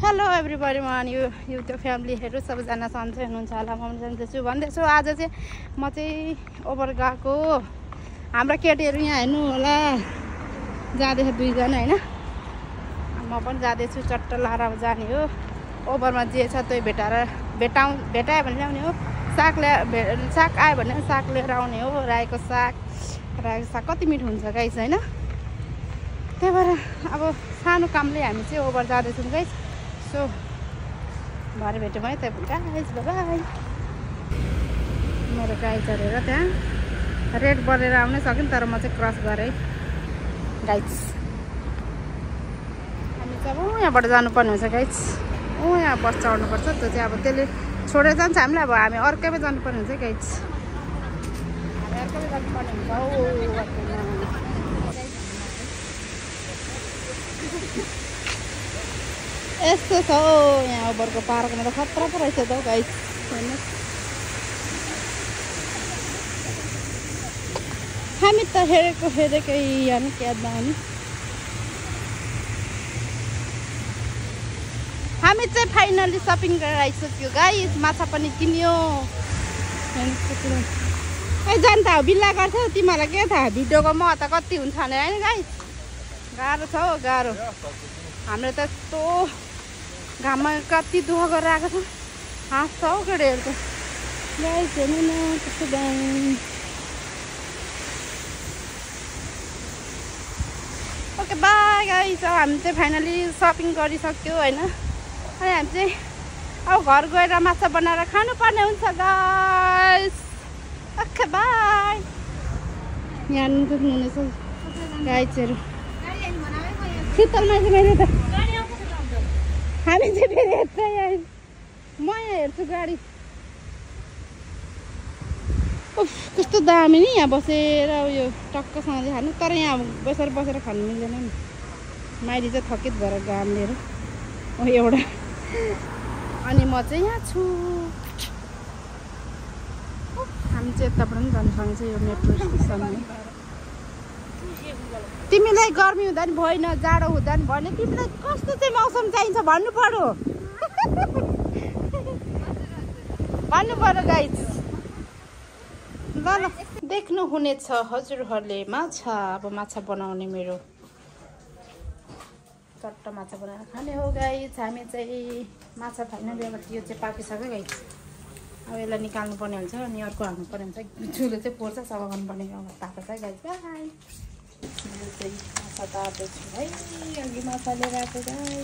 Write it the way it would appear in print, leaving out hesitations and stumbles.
Hello everybody म अनि YouTube फ्यामिलीहरू सबैजना सन्चै हुनुहुन्छ होला म पनि जान्दैछु भन्दैछु। आज चाहिँ म चाहिँ ओभर गएको हाम्रा केटीहरू यहाँ हेर्नु होला जाँदैछ दुईजना हैन। म पनि जाँदैछु चट्ट लाएर जाने हो। ओभरमा जे छ त्यही भेटायो भने ल्याउने हो। साग आयो भने साग लिएर आउने हो। रायोको साग कति मिठो हुन्छ गाइस हैन। त्यही भएर अब सानो कामले हामी चाहिँ ओभर जाँदैछौँ गाइस। सो भरे भेट्यौँ है त गाइस बाई। मेरो गाई चढेर त्यहाँ रेड बढेर आउनै सक्यो तर म चाहिँ क्रस गरेँ गाइस। हामी चाहिँ अब यहाँबाट जानुपर्ने हुन्छ गाइस। यहाँ बस चढ्नुपर्छ। त्यो चाहिँ अब त्यसले छोडेर जान्छ हामीलाई। अब हामी अर्कैमा जानुपर्ने हुन्छ गाइस। हामी अर्कैमा जानुपर्ने हुन्छ हौ। यस्तो छ हौ यहाँ ओभरको पार्कमा त खतरा पो रहेछ त हौ गाइस हेर्नुहोस्। हामी त हेरेकै यहाँ क्यादमा हामी चाहिँ फाइनली सपिङ गरेर आइसक्यो गाइस। माछा पनि किन्यो ए जान त बिल्ला गर्छ तिमीहरूलाई के थाहा भिडियोको म त कति हुन्छ भने होइन गाइस। गाह्रो छ हौ गाह्रो। हाम्रो त यस्तो घाममा कति दुःख गरेर आएको छ। हाँस्छ हौ केटीहरू त गाइस हेर्नु न कस्तो दामी। Okay by guys. अब हामी चाहिँ फाइनली सपिङ गरिसक्यो होइन। अनि हामी चाहिँ अब घर गएर माछा बनाएर खानुपर्ने हुन्छ गाइस। Okay by. यहाँ देख्नुहुनेछ गाइसहरू शीतलमा चाहिँ मैले त हामी चाहिँ फेरि यत्रै आयौँ। म यहाँ हेर्छु गाडी। उफ कस्तो दामी नि यहाँ बसेर उयो टक्कसँगले खानु। तर यहाँ बसेर खानु मिल्दैन नि। माइली चाहिँ थकित भएर घाम लिएर एउटा अनि म चाहिँ यहाँ छु। हामी चाहिँ यताबाट पनि जानु सक्छ यो मेट्रो स्टेसनमा। तिमीलाई गर्मी हुँदा नि भएन जाडो हुँदा नि भएन तिमीलाई कस्तो चाहिँ मौसम चाहिन्छ भन्नु पर्यो। भन्नु पर्यो गाइस। ल ल देख्नु हुनेछ हजुरहरूले माछा। अब माछा बनाउने मेरो चट्ट माछा बनाएर खाने हो गाइस। हामी चाहिँ माछा फाल्ने बेलामा यो चाहिँ पाकिसक्यो गाइस। अब यसलाई निकाल्नु पर्ने हुन्छ अनि अर्को हाल्नु पर्ने हुन्छ। चुलो चाहिँ पोर्छ सफा गर्नुपर्ने तातो छ गाइस। बाई। माछा तार्दैछु है। अघि माछा लिएर आएको गाइस।